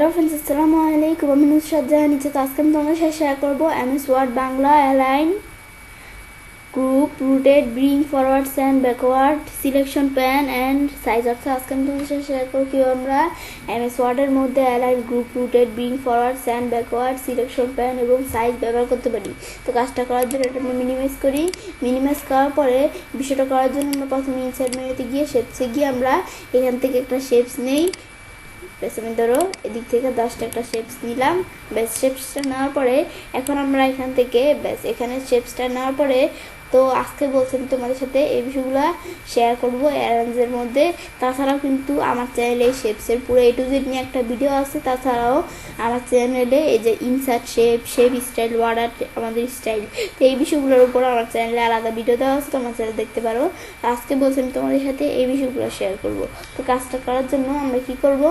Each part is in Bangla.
হ্যালো ফ্রেন্ডস, আসসালামু আলাইকুম। আমি নুসরাত জাহান। তো আজকে আমি তোমাদের সাথে শেয়ার করবো MS Word Bangla align group rotate bring forward and backward selection pane and size. অর্থাৎ আজকে আমি তোমাদের সাথে শেয়ার করবো কীভাবে আমরা MS ওয়ার্ডের মধ্যে align group rotate bring forward and backward selection pane এবং সাইজ ব্যবহার করতে পারি। তো কাজটা করার জন্য এটা আমরা মিনিমাইজ করি। মিনিমাইজ করার পরে বিষয়টা করার জন্য আমরা প্রথমে ইনসাইড মেনুতে গিয়ে শেপসে গিয়ে আমরা এখান থেকে একটা শেপস নেই। বেশ, আমি ধরো এদিক থেকে 10টা একটা শেপস নিলাম। বেশ, শেপসটা নেওয়ার পরে এখন আমরা এখান থেকে এখানে শেপসটা নেওয়ার পরে তো আজকে বলছি আমি তোমাদের সাথে এই বিষয়গুলো শেয়ার করবো অ্যারেঞ্জের মধ্যে। তাছাড়াও কিন্তু আমার চ্যানেলে শেপসের পুরো A to Z নিয়ে একটা ভিডিও আছে। তাছাড়াও আমার চ্যানেলে এই যে ইনসার্ট শেপ স্টাইল ওয়ার্ডার আমাদের স্টাইল, তো এই বিষয়গুলোর উপর আমার চ্যানেলে আলাদা ভিডিও দেওয়া আছে, তোমার চ্যানেলে দেখতে পারো। আজকে বলছি আমি তোমাদের সাথে এই বিষয়গুলো শেয়ার করব। তো কাজটা করার জন্য আমরা কি করব,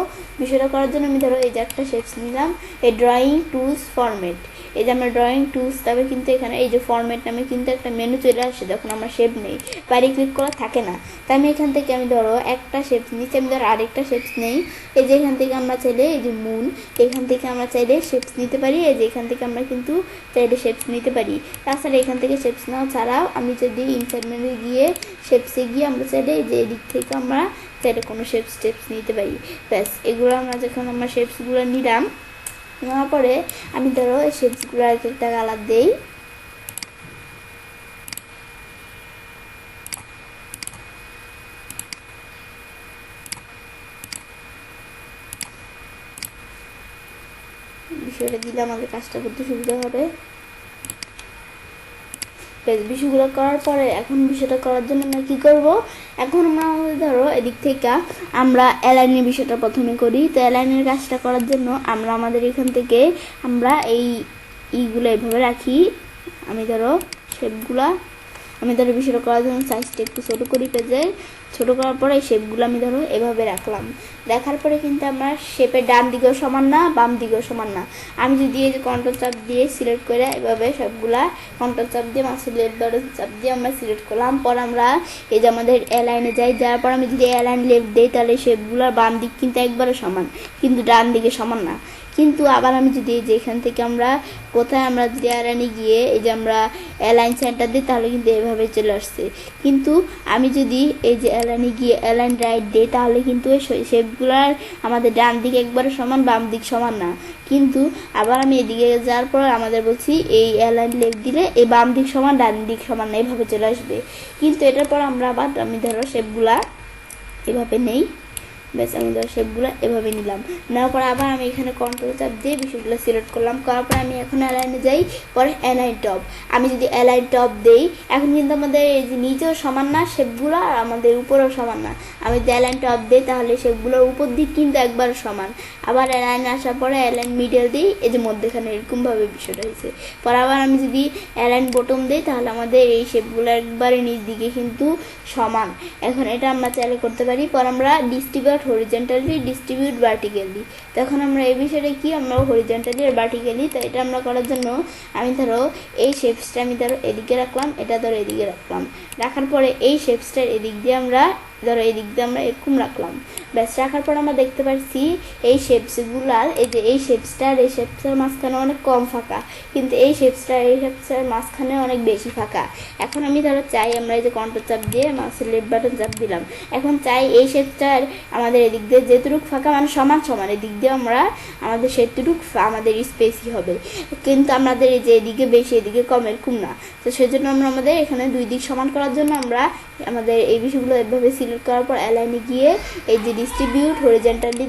বিষয়টা করার জন্য আমি ধরো এই যে একটা শেপস নিলাম, এই ড্রয়িং টুলস ফরম্যাট। এই যে আমরা ড্রয়িং টুলস তবে কিন্তু এখানে এই যে ফরম্যাট নামে কিন্তু একটা মেনু চলে আসে যখন আমরা শেপ নেই, বাইরে ক্লিক করা থাকে না। তাই আমি এখান থেকে আমি ধরো একটা শেপস নিচ্ছি, আমি ধরো আরেকটা শেপস নেই। এই যে এখান থেকে আমরা চাইলে এই যে মুন, এখান থেকে আমরা চাইলে শেপস নিতে পারি। এই যে এখান থেকে আমরা কিন্তু চাইলে শেপস নিতে পারি। তাছাড়া এখান থেকে শেপস নেওয়া ছাড়াও আমি যদি ইনসাইড মেনু গিয়ে শেপসে গিয়ে আমরা চাইলে এই যে এদিক থেকে আমরা চাইলে কোনো শেপস নিতে পারি। ব্যাস, এগুলো আমরা যখন আমরা শেপসগুলো নিলাম, নেওয়ার পরে আমি ধরো এই শেপসগুলো আর একটা কালার দেই। বিষয়টা দিলে আমাদের কাজটা করতে সুবিধা হবে। বিষয়গুলো করার পরে এখন বিষয়টা করার জন্য আমরা কী করবো, এখন আমরা ধরো এদিক থেকে আমরা অ্যালাইনের বিষয়টা প্রথমে করি। তো অ্যালাইনের কাজটা করার জন্য আমরা আমাদের এখান থেকে আমরা এইগুলো এভাবে রাখি। আমি ধরো শেপগুলা আমি ধরো বিষয়টা করার জন্য সাইজটা একটু ছোটো করি, পেজের ছোটো করার পরে এই শেপগুলো আমি ধরো এভাবে রাখলাম। দেখার পরে কিন্তু আমরা শেপের ডান দিকেও সমান না, বাম দিকেও সমান না। আমি যদি এই যে কন্ট্রোল চাপ দিয়ে সিলেক্ট করে এভাবে সবগুলা কন্ট্রোল চাপ দিয়ে মাসের লেফট বাটন চাপ দিয়ে আমরা সিলেক্ট করলাম। পর আমরা এই যে আমাদের অ্যালাইনে যাই, যাওয়ার পর আমি যদি অ্যালাইন লেফট দিই তাহলে শেপগুলোর বাম দিক কিন্তু একবারে সমান, কিন্তু ডান দিকে সমান না। কিন্তু আবার আমি যদি এই যে এখান থেকে আমরা কোথায় আমরা যদি অ্যালাইনে গিয়ে এই যে আমরা অ্যালাইন সেন্টার দিই তাহলে কিন্তু এভাবে চলে আসছে। কিন্তু আমি যদি এই যে অ্যালাইনে গিয়ে অ্যালাইন রাইট দিই তাহলে কিন্তু এই শেপগুলার আমাদের ডান দিক একবারে সমান, বাম দিক সমান না। কিন্তু আবার আমি এদিকে যাওয়ার পর আমাদের বলছি এই অ্যালাইন লেফট দিলে এই বাম দিক সমান, ডান দিক সমান না, এভাবে চলে আসবে। কিন্তু এটার পর আমরা আবার আমি ধরো শেপগুলা এভাবে নেই। ব্যাস, আমি ধরো শেপগুলো এভাবে নিলাম। নেওয়ার পর আবার আমি এখানে কন্ট্রোল চাপ দিয়ে বিষয়গুলো সিলেক্ট করলাম। করার পর আমি এখন অ্যালাইনে যাই, পরে অ্যালাইন টপ। আমি যদি অ্যালাইন টপ দেই এখন কিন্তু আমাদের এই যে নিচেও সমান না শেপগুলো, আর আমাদের উপরেও সমান না। আমি যদি অ্যালাইন টপ দিই তাহলে শেপগুলোর উপর দিক কিন্তু একবার সমান। আবার অ্যালাইন আসার পরে অ্যালাইন মিডল দিই, এই যে মধ্যেখানে এরকমভাবে বিষয়টা হয়েছে। পর আবার আমি যদি অ্যালাইন বটম দিই তাহলে আমাদের এই শেপগুলো একবারে নিচ দিকে কিন্তু সমান। এখন এটা আমরা চাইলে করতে পারি। পর আমরা ডিস্ট্রিবিউট হরিজন্টালি, ডিস্ট্রিবিউট ভার্টিক্যালি। তখন আমরা এই বিষয়টা কি, আমরা হরিজন্টালি আর ভার্টিক্যালি। তো এটা আমরা করার জন্য আমি ধরো এই শেপসটা আমি ধরো এদিকে রাখলাম, এটা ধরো এদিকে রাখলাম। রাখার পরে এই শেপসটার এদিক দিয়ে আমরা ধরো এদিক দিয়ে আমরা এরকম রাখলাম। ব্যাস, রাখার পর আমরা দেখতে পাচ্ছি এই শেপসগুলার এই যে এই শেপসটার মাঝখানে অনেক কম ফাঁকা, কিন্তু এই শেপসটার মাঝখানে অনেক বেশি ফাঁকা। এখন আমি ধরো চাই আমরা এই যে কন্ট্রোল চাপ দিয়ে মাউসের লেফট বাটন চাপ দিলাম। এখন চাই এই শেপসটার আমাদের এদিক দিয়ে যেটুকু ফাঁকা মানে সমান সমান, এদিক দিয়ে আমরা আমাদের সেটুকু আমাদের স্পেসই হবে। কিন্তু আমাদের এই যে এদিকে বেশি এদিকে কম এরকম না। তো সেজন্য আমরা আমাদের এখানে দুই দিক সমান করার জন্য আমরা আমাদের এই বিষয়গুলো এভাবে সিলেক্ট করার পর অ্যালাইনে গিয়ে এই যে ডিস্ট্রিবিউট হরিজন্টালি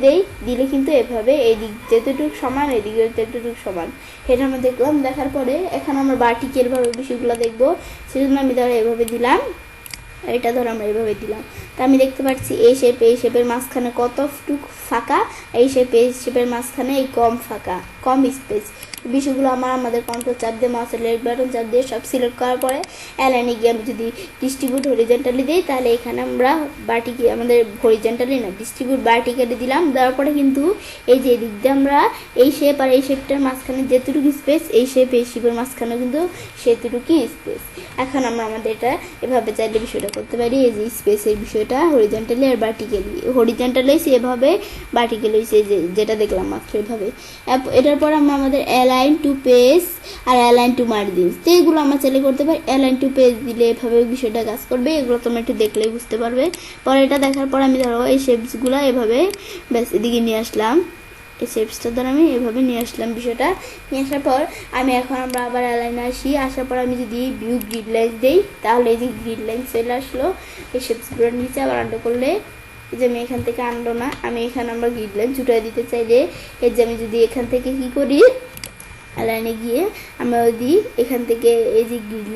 দিলে কিন্তু এভাবে এই দিক যেতটুকু সমান এদিকে যেতটুকু সমান, সেটা আমরা দেখলাম। দেখার পরে এখন আমরা ভার্টিক্যালভাবে বিষয়গুলো দেখবো। সেজন্য আমি ধরো এভাবে দিলাম, এটা ধরো আমরা এভাবে দিলাম। তা আমি দেখতে পাচ্ছি এই শেপের মাঝখানে কতটুকু ফাঁকা, এই শেপের মাঝখানে এই কম ফাঁকা, কম স্পেস। বিষয়গুলো আমাদের কন্ট্রোল চাপ দিয়ে মাউসের লেফট বাটন চাপ দিয়ে সব সিলেক্ট করার পরে অ্যালাইনে গিয়ে আমি যদি ডিস্ট্রিবিউট হরিজেন্টালি দিই, তাহলে এখানে আমরা আমাদের হরিজেন্টালি না ডিস্ট্রিবিউট ভার্টিক্যালি দিলাম। দেওয়ার পরে কিন্তু এই যে এদিক দিয়ে আমরা এই শেপ আর এই শেপটার মাঝখানে যেটুকু স্পেস, এই শেপের মাঝখানে কিন্তু সেটুকু স্পেস। এখন আমরা আমাদের এটা এভাবে চাইলে বিষয়টা করতে পারি। এই যে স্পেসের বিষয়টা হরিজেন্টালি আর ভার্টিক্যালি, হরিজেন্টালি এভাবে, ভার্টিক্যালি যেটা দেখলাম মাত্র এভাবে। এটার পর আমরা আমাদের অ্যালাইন টু পেজ আর অ্যালাইন টু মার্জিন, তো এগুলো আমরা চাইলে করতে পারি। অ্যালাইন টু পেজ দিলে এভাবে বিষয়টা কাজ করবে, এগুলো তোমরা একটু দেখলেই বুঝতে পারবে। পরে এটা দেখার পর আমি ধরো এই শেপসগুলো এভাবে ব্যাস এদিকে নিয়ে আসলাম, এই শেপসটা দ্বারা আমি এভাবে নিয়ে আসলাম। বিষয়টা নিয়ে আসার পর এখন আমরা আবার অ্যালাইনে আসি। আসার পর আমি যদি ভিউ গ্রিড লাইন দিই, তাহলে এই যে গ্রিড লাইন চলে আসলো। এই শেপসগুলোর নিচে আবার আন্ডার করলে এই যে আমি এখান থেকে আনলো না, আমি এখানে আমরা গ্রিড লাইন ছুটাই দিতে চাইলে এই যে আমি যদি এখান থেকে কি করি, অ্যালাইনে গিয়ে আমরা যদি এখান থেকে এই যে গ্রিড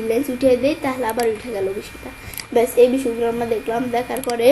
লাইন্স উঠিয়ে দিই, তাহলে আবার উঠে গেল বিষয়টা। ব্যাস এই বিষয়গুলো আমরা দেখলাম। দেখার পরে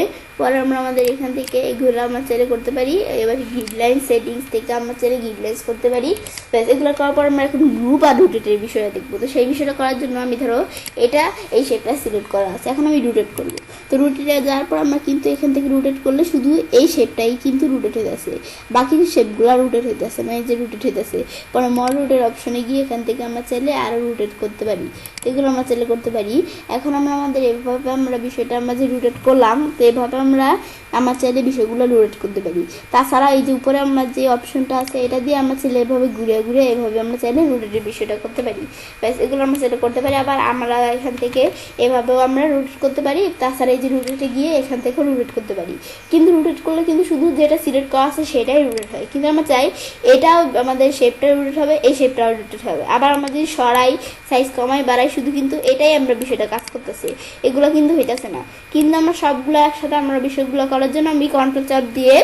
আমরা আমাদের এখান থেকে এগুলো আমরা চাইলে করতে পারি। এবার গ্রিড লাইন সেটিংস থেকে আমরা চাইলে গ্রিড লাইন্স করতে পারি। ব্যাস এগুলো করার পর আমরা এখন গ্রুপ আর রোটেটের বিষয়টা দেখবো। তো সেই বিষয়টা করার জন্য আমি ধরো এটা এই শেপটা সিলেক্ট করা আছে, এখন আমি রোটেট করবো। তো রোটেটে যাওয়ার পর আমরা কিন্তু এখান থেকে রোটেট করলে শুধু এই শেপটাই কিন্তু রোটেট হয়ে যাচ্ছে, বাকি শেপগুলো রোটেট হয়ে যাচ্ছে না, এই যে রোটেট হয়ে যাচ্ছে। পরে মর রোটের অপশনে গিয়ে এখান থেকে আমরা চাইলে আরও রোটেট করতে পারি, এগুলো আমরা চাইলে করতে পারি। এখন আমরা আমাদের এভাবে আমরা বিষয়টা আমরা যে রোটেট করলাম, তো এভাবে আমরা আমার চাইলে বিষয়গুলো রোটেট করতে পারি। তাছাড়া এই যে উপরে আমরা যে অপশনটা আছে, এটা দিয়ে আমরা চাইলে এভাবে ঘুরে ঘুরে এভাবে আমরা চাইলে রোটেটের বিষয়টা করতে পারি। ব্যাস এগুলো আমরা চাইলে করতে পারি। আবার আমরা এখান থেকে এভাবেও আমরা রোটেট করতে পারি। তাছাড়া এই যে রোটেটে গিয়ে এখান থেকেও রোটেট করতে পারি, কিন্তু রোটেট করলে কিন্তু শুধু যেটা সিলেক্ট করা আছে সেটাই রোটেট হয়, কিন্তু আমরা চাই এটাও আমাদের শেপটা রোটেট হবে, এই শেপটাও রোটেট হবে। আবার আমরা যদি সরাই, সাইজ কমাই, বাড়াই, শুধু কিন্তু এটাই আমরা বিষয়টা কাজ করতেছি, এগুলো কিন্তু হইতেছে না। কিন্তু আমরা সবগুলো একসাথে আমরা বিষয়গুলো করার জন্য আমি কন্ট্রোল চাপ দিয়ে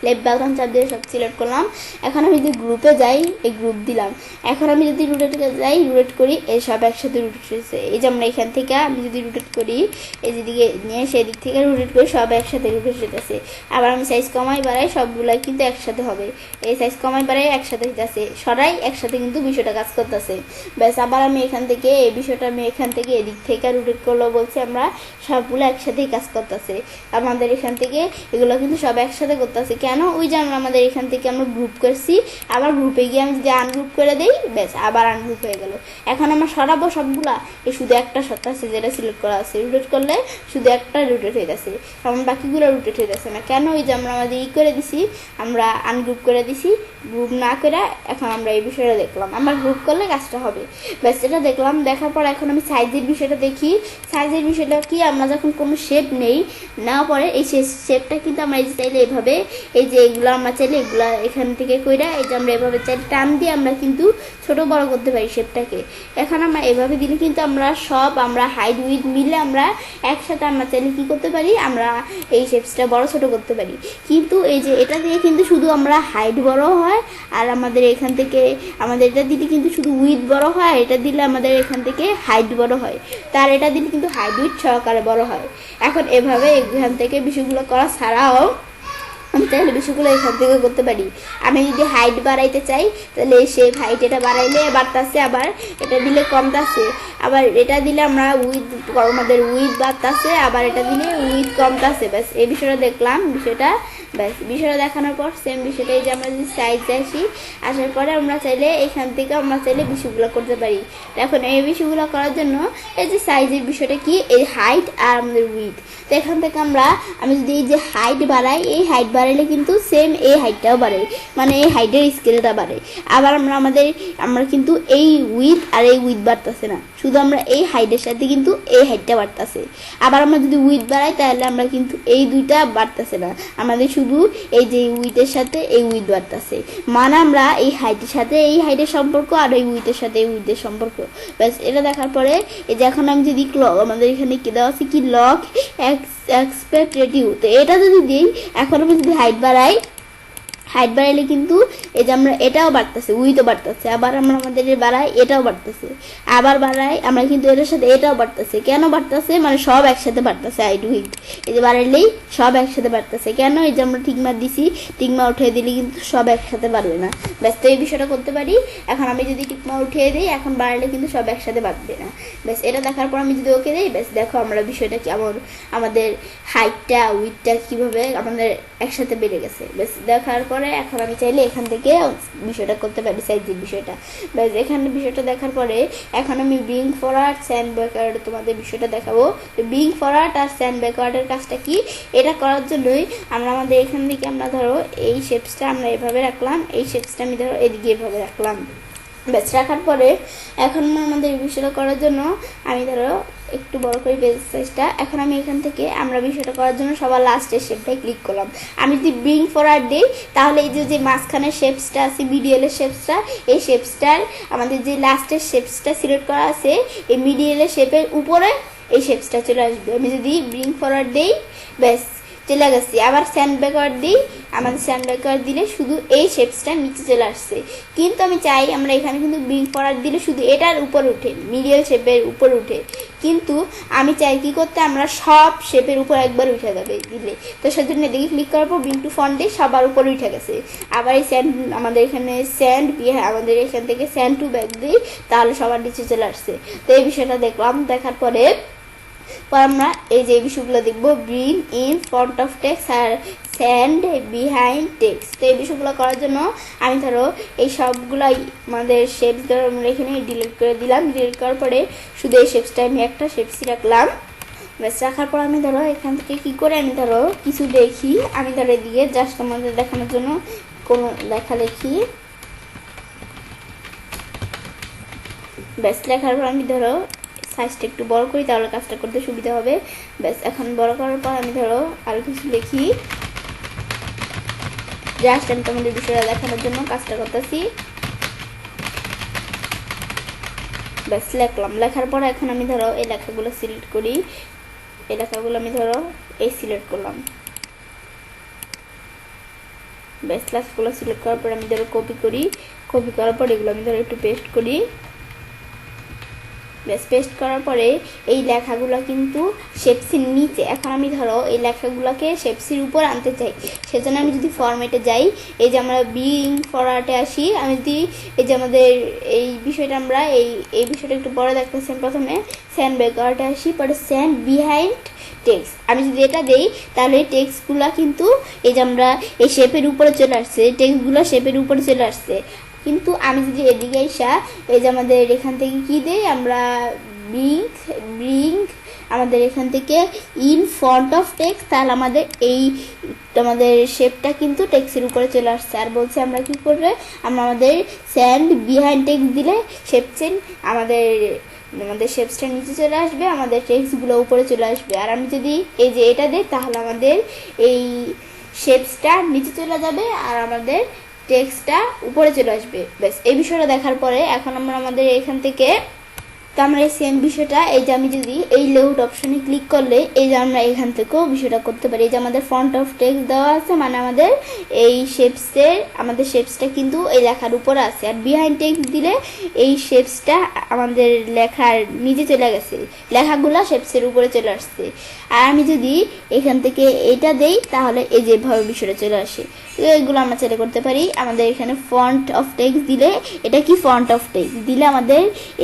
লেফট বাটন চাপ দিয়ে সব সিলেক্ট করলাম। এখন আমি যদি গ্রুপে যাই, এই গ্রুপ দিলাম। এখন আমি যদি রোটেটে যাই, রোটেট করি, এই সব একসাথে রোটেট হয়েছে। এই যে আমরা এখান থেকে আমি যদি রোটেট করি, এই যেদিকে নিয়ে সেদিক থেকে রোটেট করি, সব একসাথে রোটেট হইতেছে। আবার আমি সাইজ কমাই বাড়াই, সবগুলাই কিন্তু একসাথে হবে। এই সাইজ কমাই বাড়াই একসাথে হইতেছে, সরাই একসাথে কিন্তু বিষয়টা কাজ করতেছে। ব্যাস আবার আমি এখান থেকে এই বিষয়টা আমি এখান থেকে এদিক থেকে রোটেট করলেও বলছি আমরা সবগুলো একসাথেই কাজ করতেছে। আমাদের এখান থেকে এগুলো কিন্তু সব একসাথে করতেছে। কেন? ওই যে আমরা আমাদের এখান থেকে আমরা গ্রুপ করছি, আবার গ্রুপে গিয়ে আমি যদি আনগ্রুপ করে দিই, ব্যাস আবার আনগ্রুপ হয়ে গেল। এখন আমরা সরাবো সবগুলা, এই শুধু একটা সত্তা আছে যেটা সিলেক্ট করা আছে, রোটেট করলে শুধু একটা রোটেট হয়ে গেছে, কারণ বাকিগুলো রোটেট হয়ে যাচ্ছে না। কেন? ওই যে আমরা আমাদের করে দিছি, আমরা আনগ্রুপ করে দিছি, গ্রুপ না করে এখন আমরা এই বিষয়টা দেখলাম, আমরা গ্রুপ করলে কাজটা হবে। ব্যাস এটা দেখলাম। দেখার পর এখন আমি সাইজের বিষয়টা দেখি। সাইজের বিষয়টা কি, আমরা যখন কোনো শেপ নেই, নেওয়ার পরে এই শেপটা কিন্তু আমরা এই চাইলে এভাবে, এই যে এগুলো আমরা চাইলে এগুলা এখান থেকে কইরা এই যে আমরা এভাবে চাইলে টান দিয়ে আমরা কিন্তু ছোট বড় করতে পারি শেপটাকে। এখন আমরা এভাবে দিলে কিন্তু আমরা সব আমরা হাইট উইথ মিলে আমরা একসাথে আমরা চাইলে কি করতে পারি, আমরা এই শেপসটা বড় ছোট করতে পারি। কিন্তু এই যে এটা দিয়ে কিন্তু শুধু আমরা হাইট বড় হয়, আর আমাদের এখান থেকে আমাদের এটা দিলে কিন্তু শুধু উইথ বড় হয়, এটা দিলে আমাদের এখান থেকে হাইট বড় হয়, তার এটা দিলে কিন্তু হাইট উইথ সহকারে বড় হয়। এখন এভাবে এখান থেকে বিষয়গুলো করা ছাড়াও আমি চাইলে বিষয়গুলো এখান থেকে করতে পারি। আমি যদি হাইট বাড়াইতে চাই, তাহলে সেই হাইট এটা বাড়াইলে বাড়তাছে, আবার এটা দিলে কমতাছে, আবার এটা দিলে আমরা উইথ আমাদের উইথ বাড়তাছে, আবার এটা দিলে উইথ কমতাছে। ব্যাস এই বিষয়টা দেখলাম। বিষয়টা ব্যাস বিষয়টা দেখানোর পর সেম বিষয়টাই যে আমরা যদি সাইজে আসি, আসার পরে আমরা চাইলে এখান থেকে আমরা চাইলে বিষয়গুলো করতে পারি। এখন এই বিষয়গুলো করার জন্য এই যে সাইজের বিষয়টা কি, এই হাইট আর আমাদের উইথ, তো এখান থেকে আমি যদি এই যে হাইট বাড়াই, এই হাইট বাড়াইলে কিন্তু সেম এই হাইটটাও বাড়ে, মানে এই হাইটের স্কেলটা বাড়ে। আবার আমরা কিন্তু এই উইথ আর এই উইথ বাড়তেছে না, শুধু আমরা এই হাইটের সাথে কিন্তু এই হাইটটা বাড়তেছে। আবার আমরা যদি উইথ বাড়াই, তাহলে আমরা কিন্তু এই দুইটা বাড়তেছে না, আমাদের শুধু এই যে উইথের সাথে এই উইথ বাড়তেছে। মানে আমরা এই হাইটের সাথে এই হাইটের সম্পর্ক, আর এই উইথের সাথে এই উইথের সম্পর্ক। ব্যাস এটা দেখার পরে এই যে এখন আমি যদি আমাদের এখানে কি দেওয়া আছে কি লগ এক্সপেক্ট রেডিউ, তো এটা যদি দিই, এখন আমি যদি হাইট বাড়াই, হাইট বাড়াইলে কিন্তু এই যে আমরা এটাও বাড়তেছে, উইথও বাড়তেছে, আবার আমরা আমাদের বাড়াই এটাও বাড়তেছে, আবার বাড়াই আমরা কিন্তু এটার সাথে এটাও বাড়তেছে। কেন বাড়তেছে? মানে সব একসাথে বাড়তেছে, হাইট উইথ এই যে বাড়াইলেই সব একসাথে বাড়তেছে। কেন? এই যে আমরা টিকমা দিছি, টিকমা উঠিয়ে দিলে কিন্তু সব একসাথে বাড়বে না। ব্যাস, তো এই বিষয়টা করতে পারি। এখন আমি যদি টিকমা উঠিয়ে দিই, এখন বাড়ালে কিন্তু সব একসাথে বাড়বে না। ব্যাস, এটা দেখার পর আমি যদি ওকে দিই, ব্যাস দেখো আমরা বিষয়টা কেমন, আমাদের হাইটটা উইথটা কিভাবে আমাদের একসাথে বেড়ে গেছে। ব্যাস, দেখার পরে এখন আমি চাইলে এখান থেকে বিষয়টা করতে পারি, সাইজের বিষয়টা। ব্যাস, এখানে বিষয়টা দেখার পরে এখন আমি ব্রিং ফরওয়ার্ড স্যান্ড ব্যাকওয়ার্ড তোমাদের বিষয়টা দেখাবো। ব্রিং ফরওয়ার্ড আর স্যান্ড ব্যাকওয়ার্ডের কাজটা কি, এটা করার জন্যই আমরা আমাদের এখান থেকে আমরা ধরো এই শেপসটা আমরা এভাবে রাখলাম, এই শেপসটা আমি ধরো এদিকে এভাবে রাখলাম। ব্যাস, রাখার পরে এখন আমাদের এই বিষয়টা করার জন্য আমি ধরো একটু বড় করে পেজ সাইজটা, এখন আমি এখান থেকে আমরা বিষয়টা করার জন্য সবার লাস্টের শেপটাই ক্লিক করলাম। আমি যদি ব্রিং ফরওয়ার্ড দিই, তাহলে এই যে মাঝখানের শেপসটা আছে, মিডিয়ালের শেপসটা, এই শেপসটার আমাদের যে লাস্টের শেপসটা সিলেক্ট করা আছে, এই মিডিয়ালের শেপের উপরে এই শেপসটা চলে আসবে। আমি যদি ব্রিং ফরওয়ার্ড দিই, ব্যাস চলে গেছি। আবার স্যান্ড ব্যাকওয়ার্ড দিই, আমাদের স্যান্ড ব্যাকওয়ার্ড দিলে শুধু এই শেপসটা নিচে চলে আসছে। কিন্তু আমি চাই আমরা এখানে কিন্তু ব্রিং ফরওয়ার্ড দিলে শুধু এটার উপর উঠে, মিডিয়াল শেপের উপর উঠে, কিন্তু আমি চাই কি করতে, আমরা সব শেপের উপর একবার উঠে যাবে দিলে। তো সেজন্য এদিকে ক্লিক করার পর ব্রিং টু ফন্ট দিয়ে সবার উপর উঠে গেছে। আবার এই স্যান্ড আমাদের এখানে স্যান্ড আমাদের এখান থেকে স্যান্ড টু ব্যাক দিই, তাহলে সবার নিচে চলে আসছে। তো এই বিষয়টা দেখলাম, দেখার পরে আমরা এই যে বিষয়গুলো দেখবো, bring in front of text আর স্যান্ড বিহাইন্ড টেক্সট। তো এই বিষয়গুলো করার জন্য আমি ধরো এই সবগুলাই আমাদের শেপস ধরো আমরা এখানে ডিলিট করে দিলাম। ডিলিট করার পরে শুধু এই শেপসটা আমি একটা শেপসই রাখলাম। ব্যাস, রাখার পর আমি ধরো এখান থেকে কি করে আমি ধরো কিছু দেখি, আমি ধরো এদিকে জাস্ট আমাদের দেখানোর জন্য কোনো লেখালেখি, ব্যাস লেখার পর আমি ধরো সাইজটা একটু বড় করি, তাহলে কাজটা করতে সুবিধা হবে। ব্যাস, এখন বড় করার পর আমি ধরো আরো কিছু লিখি, জাস্ট আমি তোমাদের বিষয়টা দেখানোর জন্য কাজটা করতেছি। ব্যাস, লিখলাম। লেখার পর এখন আমি ধরো এই লেখাগুলো সিলেক্ট করি, এই লেখাগুলো আমি ধরো এই সিলেক্ট করলাম। ব্যাস, লেখাগুলো সিলেক্ট করার পর আমি ধরো কপি করি, কপি করার পর এগুলো আমি ধরো একটু পেস্ট করি। ব্যাস, পেস্ট করার পরে এই লেখাগুলো কিন্তু শেপসির নিচে, এখন আমি ধরো এই লেখাগুলোকে শেপসির উপর আনতে চাই, সেজন্য আমি যদি ফরম্যাটে যাই, এই যে আমরা ব্রিং ফরওয়ার্ডে আসি, আমি যদি এই যে আমাদের এই বিষয়টা আমরা এই বিষয়টা একটু বড় দেখতেছি, প্রথমে স্যান্ড ব্যাকওয়ার্ডে আসি, পরে স্যান্ড বিহাইন্ড টেক্সট, আমি যদি এটা দেই তাহলে এই টেক্সটগুলো কিন্তু এই যে আমরা এই শেপের উপরে চলে আসছে, টেক্সটগুলো শেপের উপরে চলে আসছে। কিন্তু আমি যদি এদিকে এসা এই যে আমাদের এখান থেকে কি দেই আমরা ব্রিং আমাদের এখান থেকে ইন ফ্রন্ট অফ টেক্সট, তাহলে আমাদের এই আমাদের শেপটা কিন্তু টেক্সটের উপরে চলে আসছে। আর বলছি আমরা কি করবে, আমরা আমাদের স্যান্ড বিহাইন্ড টেক্সট দিলে আমাদের শেপসটা নিচে চলে আসবে, আমাদের টেক্সটগুলো উপরে চলে আসবে। আর আমি যদি এই যে এটা দিই, তাহলে আমাদের এই শেপসটা নিচে চলে যাবে আর আমাদের টেক্সটটা উপরে চলে আসবে। ব্যাস, এই বিষয়টা দেখার পরে এখন আমরা আমাদের এখান থেকে তো আমরা এই সেম বিষয়টা এই যে আমি যদি এই লেআউট অপশনে ক্লিক করলে এই যে আমরা এখান থেকেও বিষয়টা করতে পারি। এই যে আমাদের ফন্ট অফ টেক্সট দেওয়া আছে, মানে আমাদের এই আমাদের শেপসটা কিন্তু এই লেখার উপরে আছে, আর বিহাইন্ড টেক্সট দিলে এই শেপসটা আমাদের লেখার নিচে চলে গেছে, লেখাগুলো শেপসের উপরে চলে আসছে। আর আমি যদি এখান থেকে এটা দেই, তাহলে এই যেভাবে বিষয়টা চলে আসে। এগুলো আমরা চাইলে করতে পারি। আমাদের এখানে ফন্ট অফ টেক্সট দিলে, এটা কি ফন্ট অফ টেক্সট দিলে আমাদের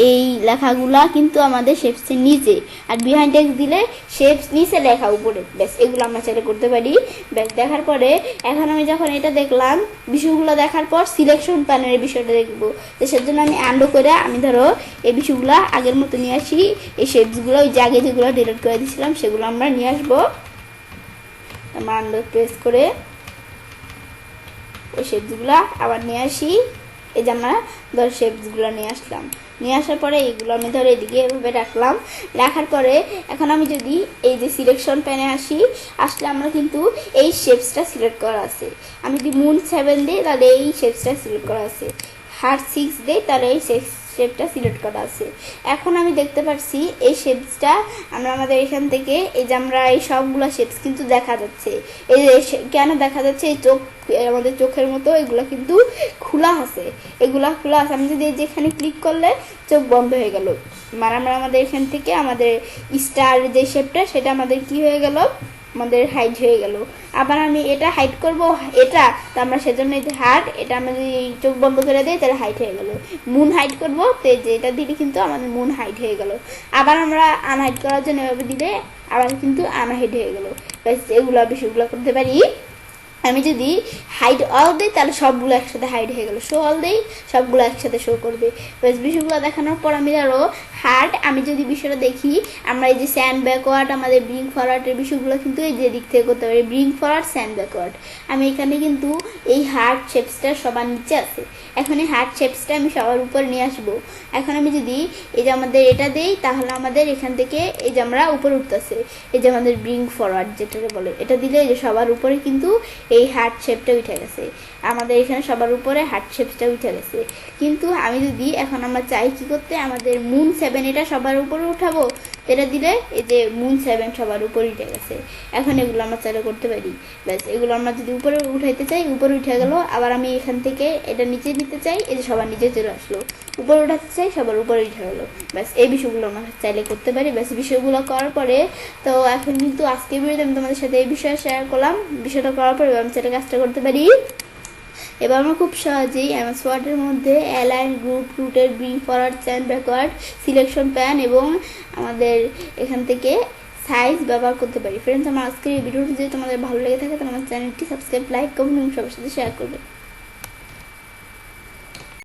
এই লেখাগুলা কিন্তু আমাদের শেপসের নিচে, আর বিহাইন্ড টেক্সট দিলে শেপস নিচে লেখা উপরে। ব্যাস, এগুলো আমরা চাইলে করতে পারি। ব্যাস, দেখার পরে এখন আমি যখন এটা দেখলাম, বিষয়গুলো দেখার পর সিলেকশন প্যানেলের বিষয়টা দেখবো। তো সেজন্য আমি আন্ডু করে আমি ধরো এই বিষয়গুলো আগের মতো নিয়ে আসি, এই শেপসগুলো ওই জায়গা যেগুলো ডিলিট করে দিয়েছিলাম সেগুলো আমরা নিয়ে আসবো। আমরা আন্ডু প্রেস করে ওই শেপসগুলো আবার নিয়ে আসি। এই যে আমরা ধরো শেপসগুলো নিয়ে আসলাম, নিয়ে আসার পরে এইগুলো আমি ধরো এদিকে এভাবে রাখলাম। রাখার পরে এখন আমি যদি এই যে সিলেকশন প্যানে আসলে আমরা কিন্তু এই শেপসটা সিলেক্ট করা আছে। আমি যদি মুন 7 দিই, তাহলে এই শেপসটা সিলেক্ট করা আছে। হার্ট 6 দিই, তাহলে এই শেপটা সিলেক্ট করা আছে। এখন আমি দেখতে পাচ্ছি এই শেপসটা আমরা আমাদের এখান থেকে এই যে আমরা এই সবগুলো শেপস কিন্তু দেখা যাচ্ছে। এই যে কেন দেখা যাচ্ছে, এই চোখ আমাদের চোখের মতো এগুলো কিন্তু খোলা আছে, এগুলা খোলা আছে। আমি যদি যেখানে ক্লিক করলে চোখ বন্ধ হয়ে গেল, মানে আমরা আমাদের এখান থেকে আমাদের স্টার যে শেপটা সেটা আমাদের কি হয়ে গেল, আমাদের হাইড হয়ে গেল। আবার আমি এটা হাইড করব, এটা তো আমরা সেজন্য এই যে হার্ট, এটা আমরা যদি চোখ বন্ধ করে দিই তাহলে হাইড হয়ে গেল। মুন হাইড করবো তো যে এটা দিলে কিন্তু আমাদের মুন হাইড হয়ে গেল। আবার আমরা আনহাইড করার জন্য এভাবে দিলে আবার কিন্তু আনহাইড হয়ে গেল। এগুলো বিষয়গুলো করতে পারি। আমি যদি হাইড অল দিই তাহলে সবগুলো একসাথে হাইড হয়ে গেল, শো অল দিই সবগুলো একসাথে শো করবে। বিষয়গুলো দেখানোর পর আমি আরও হার্ড, আমি যদি বিষয়টা দেখি, আমরা এই যে স্যান্ড ব্যাকওয়ার্ড, আমাদের ব্রিং ফরওয়ার্ডের বিষয়গুলো কিন্তু এই যে দিক থেকে করতে পারি, ব্রিং ফরওয়ার্ড, স্যান্ড ব্যাকওয়ার্ড। আমি এখানে কিন্তু এই হার্ড শেপসটা সবার নিচে আছে, এখন এই হার্ড শেপসটা আমি সবার উপরে নিয়ে আসবো। এখন আমি যদি এই যে আমাদের এটা দেই তাহলে আমাদের এখান থেকে এই যে আমরা উপরে উঠতেছে, এই যে আমাদের ব্রিং ফরওয়ার্ড যেটাকে বলে, এটা দিলে এই যে সবার উপরে কিন্তু এই হার্ট শেপটা উঠে গেছে, আমাদের এখানে সবার উপরে হার্ট শেপটা উঠে গেছে। কিন্তু আমি যদি এখন আমরা চাই কি করতে, আমাদের মুন 7 এটা সবার উপরে উঠাবো, এটা দিলে এই যে মুন 7 সবার উপরে উঠে গেছে। এখন এগুলো আমরা চাইলে করতে পারি। ব্যাস, এগুলো আমরা যদি উপরে উঠাইতে চাই উপরে উঠে গেল, আবার আমি এখান থেকে এটা নিচে নিতে চাই, এই যে সবার নিচে চলে আসলো, উপরে উঠাতে চাই সবার উপরে উঠে গেলো। ব্যাস, এই বিষয়গুলো আমরা চাইলে করতে পারি। ব্যাস, বিষয়গুলো করার পরে তো এখন কিন্তু আজকে ভিডিওতে আমি তোমাদের সাথে এই বিষয়ে শেয়ার করলাম। বিষয়টা করার পরে আমি চাইলে কাজটা করতে পারি। এবার আমরা খুব সহজেই এমএস ওয়ার্ডের মধ্যে align, group, rotate, bring forward, send backward, selection pane এবং আমাদের এখান থেকে সাইজ ব্যবহার করতে পারি। ফ্রেন্ডস, আমার আজকের এই ভিডিওটি যদি তোমাদের ভালো লেগে থাকে তাহলে আমার চ্যানেলটি সাবস্ক্রাইব, লাইক, কমেন্ট এবং সবার সাথে শেয়ার করবে।